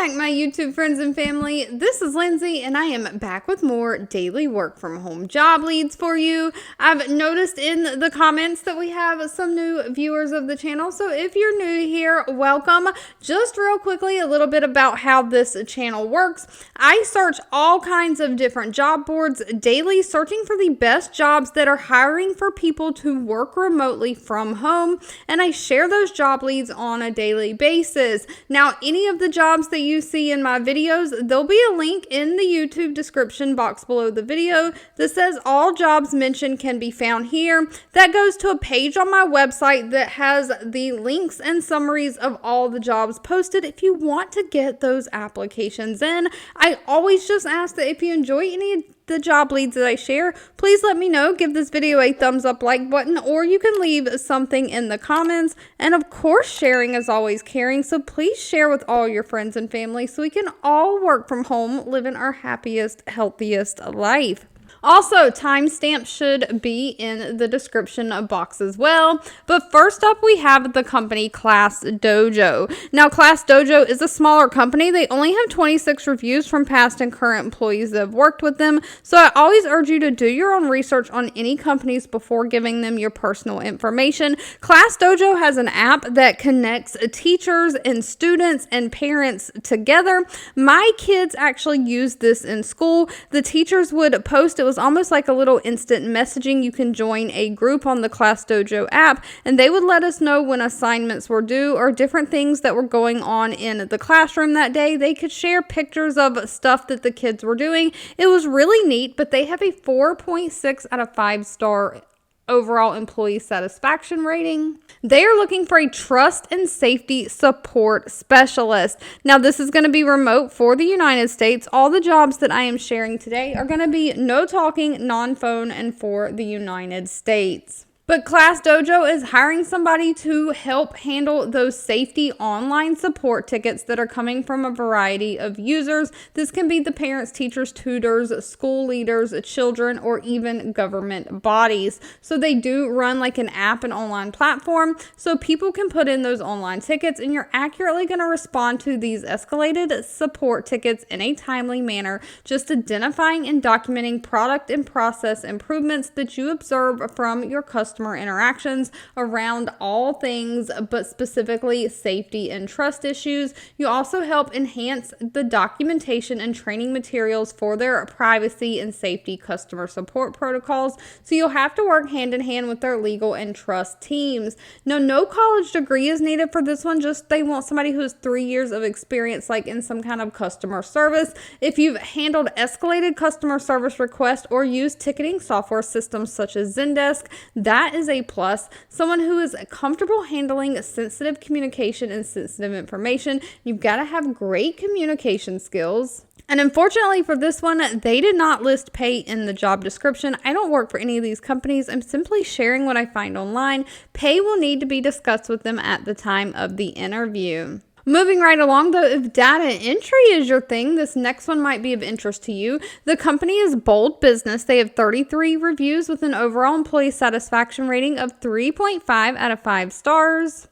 back, my YouTube friends and family. This is Lindsay, and I am back with more daily work from home job leads for you. I've noticed in the comments that we have some new viewers of the channel, so if you're new here, welcome. Just real quickly, a little bit about how this channel works. I search all kinds of different job boards daily, searching for the best jobs that are hiring for people to work remotely from home, and I share those job leads on a daily basis. Now, any of the jobs that you see in my videos, there'll be a link in the YouTube description box below the video that says all jobs mentioned can be found here. That goes to a page on my website that has the links and summaries of all the jobs posted if you want to get those applications in. I always just ask that if you enjoy any of the job leads that I share, please let me know. Give this video a thumbs up like button, or you can leave something in the comments. And of course, sharing is always caring, so please share with all your friends and family so we can all work from home, living our happiest, healthiest life. Also, timestamps should be in the description box as well. But first up, we have the company Class Dojo. Now, Class Dojo is a smaller company. They only have 26 reviews from past and current employees that have worked with them. So I always urge you to do your own research on any companies before giving them your personal information. Class Dojo has an app that connects teachers and students and parents together. My kids actually use this in school. The teachers would post, it was almost like a little instant messaging. You can join a group on the Class Dojo app, and they would let us know when assignments were due or different things that were going on in the classroom that day. They could share pictures of stuff that the kids were doing. It was really neat, but they have a 4.6 out of 5-star overall employee satisfaction rating. They are looking for a trust and safety support specialist. Now, this is going to be remote for the United States. All the jobs that I am sharing today are going to be no talking, non-phone, and for the United States. But Class Dojo is hiring somebody to help handle those safety online support tickets that are coming from a variety of users. This can be the parents, teachers, tutors, school leaders, children, or even government bodies. So they do run like an app and online platform, so people can put in those online tickets, and you're accurately going to respond to these escalated support tickets in a timely manner, just identifying and documenting product and process improvements that you observe from your customer interactions around all things, but specifically safety and trust issues. You also help enhance the documentation and training materials for their privacy and safety customer support protocols. So you'll have to work hand in hand with their legal and trust teams. Now, no college degree is needed for this one. Just they want somebody who has 3 years of experience, like in some kind of customer service. If you've handled escalated customer service requests or used ticketing software systems such as Zendesk, that is a plus. Someone who is comfortable handling sensitive communication and sensitive information. You've got to have great communication skills. And unfortunately for this one, they did not list pay in the job description. I don't work for any of these companies. I'm simply sharing what I find online. Pay will need to be discussed with them at the time of the interview. Moving right along, though, if data entry is your thing, this next one might be of interest to you. The company is Bold Business. They have 33 reviews with an overall employee satisfaction rating of 3.5 out of 5 stars.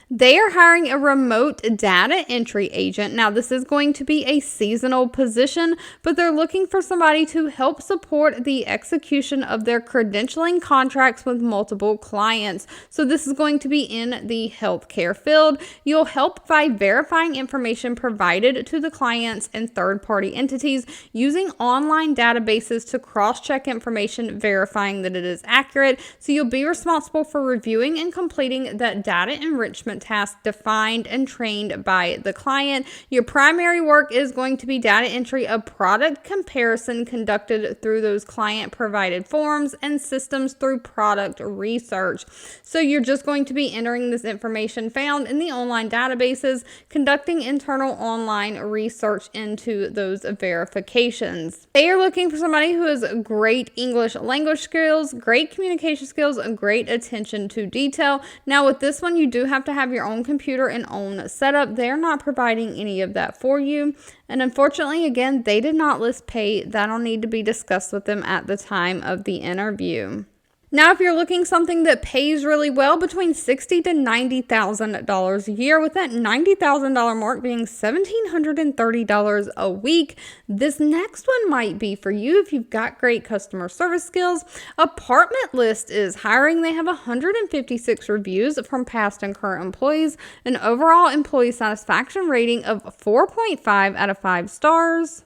They are hiring a remote data entry agent. Now, this is going to be a seasonal position, but they're looking for somebody to help support the execution of their credentialing contracts with multiple clients. So this is going to be in the healthcare field. You'll help by verifying information provided to the clients and third-party entities using online databases to cross-check information, verifying that it is accurate. So you'll be responsible for reviewing and completing that data enrichment task defined and trained by the client. Your primary work is going to be data entry of product comparison conducted through those client provided forms and systems through product research. So you're just going to be entering this information found in the online databases, conducting internal online research into those verifications. They are looking for somebody who has great English language skills, great communication skills, and great attention to detail. Now, with this one, you do have to have your own computer and own setup. They're not providing any of that for you. And unfortunately, again, they did not list pay. That'll need to be discussed with them at the time of the interview. Now, if you're looking something that pays really well, between $60,000 to $90,000 a year, with that $90,000 mark being $1,730 a week, this next one might be for you if you've got great customer service skills. Apartment List is hiring. They have 156 reviews from past and current employees, an overall employee satisfaction rating of 4.5 out of 5 stars.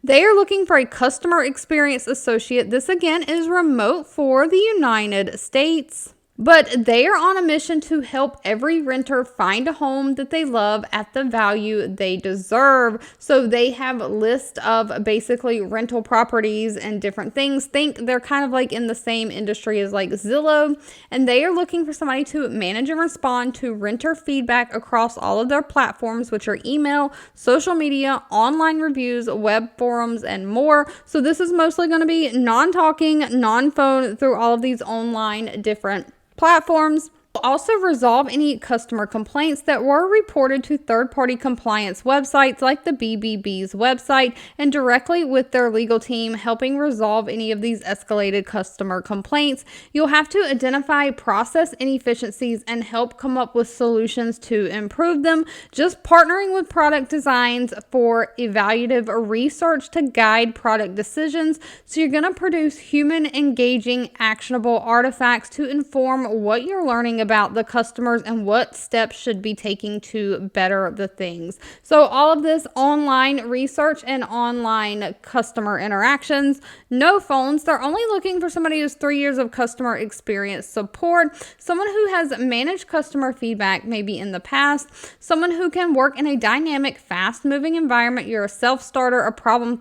They are looking for a customer experience associate. This again is remote for the United States. But they are on a mission to help every renter find a home that they love at the value they deserve. So they have a list of basically rental properties and different things. Think they're kind of like in the same industry as like Zillow. And they are looking for somebody to manage and respond to renter feedback across all of their platforms, which are email, social media, online reviews, web forums, and more. So this is mostly going to be non-talking, non-phone through all of these online different platforms. Also resolve any customer complaints that were reported to third-party compliance websites like the BBB's website, and directly with their legal team helping resolve any of these escalated customer complaints. You'll have to identify process inefficiencies and help come up with solutions to improve them. Just partnering with product designs for evaluative research to guide product decisions. So you're going to produce human engaging actionable artifacts to inform what you're learning about the customers and what steps should be taking to better the things. So all of this online research and online customer interactions. No phones. They're only looking for somebody who's 3 years of customer experience support, someone who has managed customer feedback maybe in the past, someone who can work in a dynamic, fast-moving environment. You're a self-starter, a problem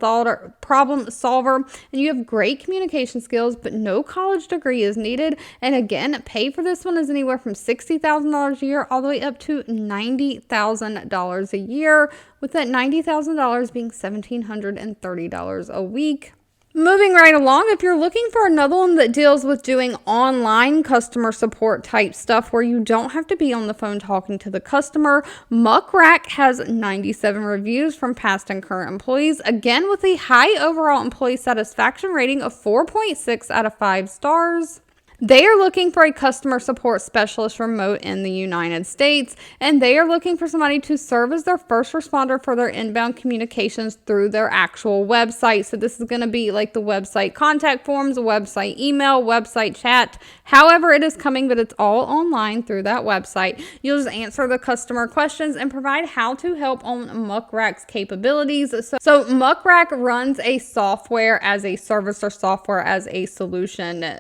solver, and you have great communication skills, but no college degree is needed. And again, pay for this one is anywhere from $60,000 a year all the way up to $90,000 a year, with that $90,000 being $1,730 a week. Moving right along, if you're looking for another one that deals with doing online customer support type stuff where you don't have to be on the phone talking to the customer, Muck Rack has 97 reviews from past and current employees, again with a high overall employee satisfaction rating of 4.6 out of 5 stars. They are looking for a customer support specialist remote in the United States, and they are looking for somebody to serve as their first responder for their inbound communications through their actual website. So this is going to be like the website contact forms, website email, website chat, however it is coming, but it's all online through that website. You'll just answer the customer questions and provide how to help on Muck Rack's capabilities. So Muck Rack runs a software as a service or software as a solution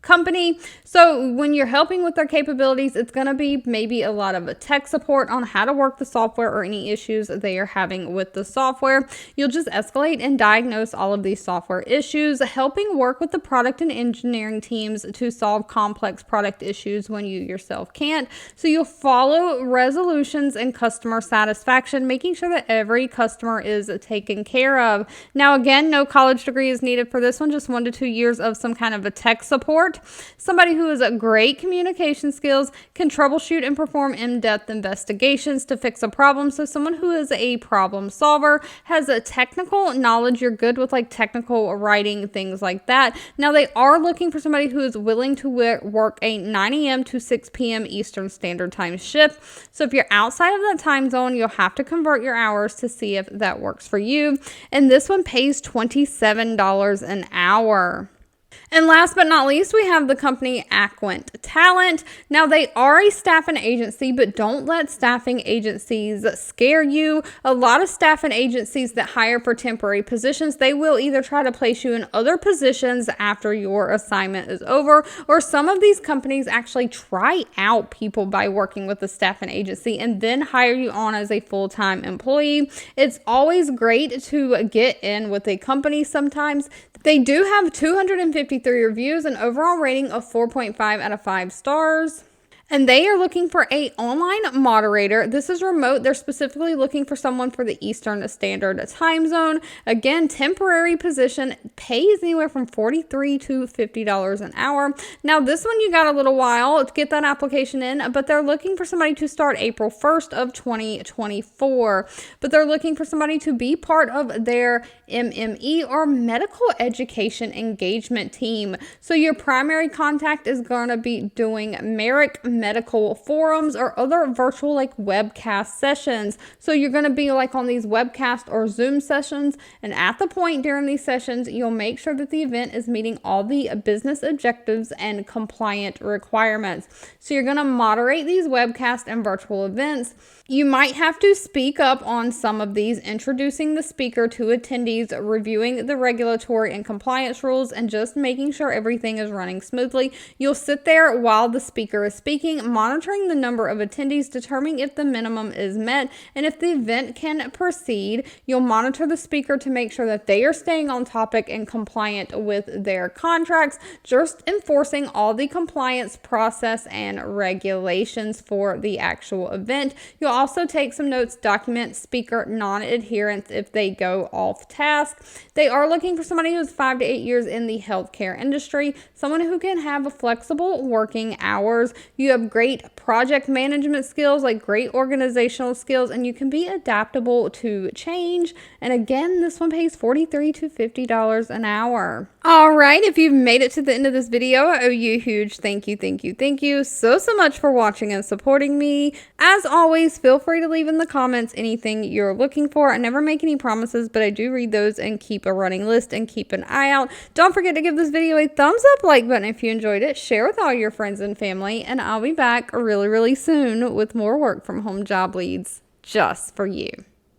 company. So when you're helping with their capabilities, it's going to be maybe a lot of tech support on how to work the software or any issues they are having with the software. You'll just escalate and diagnose all of these software issues, helping work with the product and engineering teams to solve complex product issues when you yourself can't. So you'll follow resolutions and customer satisfaction, making sure that every customer is taken care of. Now, again, no college degree is needed for this one, just 1 to 2 years of some kind of a tech support. Somebody who has great communication skills, can troubleshoot and perform in-depth investigations to fix a problem. So someone who is a problem solver, has a technical knowledge. You're good with like technical writing, things like that. Now they are looking for somebody who is willing to work a 9 a.m. to 6 p.m. Eastern Standard Time shift. So if you're outside of that time zone, you'll have to convert your hours to see if that works for you. And this one pays $27 an hour. And last but not least, we have the company Aquent Talent. Now, they are a staffing agency, but don't let staffing agencies scare you. A lot of staffing agencies that hire for temporary positions, they will either try to place you in other positions after your assignment is over, or some of these companies actually try out people by working with the staffing agency and then hire you on as a full-time employee. It's always great to get in with a company sometimes. They do have 253 reviews, an overall rating of 4.5 out of 5 stars. And they are looking for an online moderator. This is remote. They're specifically looking for someone for the Eastern Standard Time Zone. Again, temporary position, pays anywhere from $43 to $50 an hour. Now, this one you got a little while to get that application in, but they're looking for somebody to start April 1st of 2024. But they're looking for somebody to be part of their MME or medical education engagement team. So your primary contact is going to be doing Merrick medical forums or other virtual like webcast sessions. So you're going to be like on these webcast or Zoom sessions, and at the point during these sessions, you'll make sure that the event is meeting all the business objectives and compliant requirements. So you're going to moderate these webcast and virtual events. You might have to speak up on some of these, introducing the speaker to attendees, reviewing the regulatory and compliance rules, and just making sure everything is running smoothly. You'll sit there while the speaker is speaking, monitoring the number of attendees, determining if the minimum is met, and if the event can proceed. You'll monitor the speaker to make sure that they are staying on topic and compliant with their contracts, just enforcing all the compliance process and regulations for the actual event. You'll also take some notes, document speaker non-adherence if they go off task. They are looking for somebody who's 5 to 8 years in the healthcare industry, someone who can have flexible working hours. You have great project management skills, like great organizational skills, and you can be adaptable to change. And again, this one pays $43 to $50 an hour. All right, if you've made it to the end of this video, I owe you a huge thank you so much for watching and supporting me. As always, feel free to leave in the comments anything you're looking for. I never make any promises, but I do read those and keep a running list and keep an eye out. Don't forget to give this video a thumbs up like button if you enjoyed it. Share with all your friends and family, and I'll be back really soon with more work from home job leads just for you.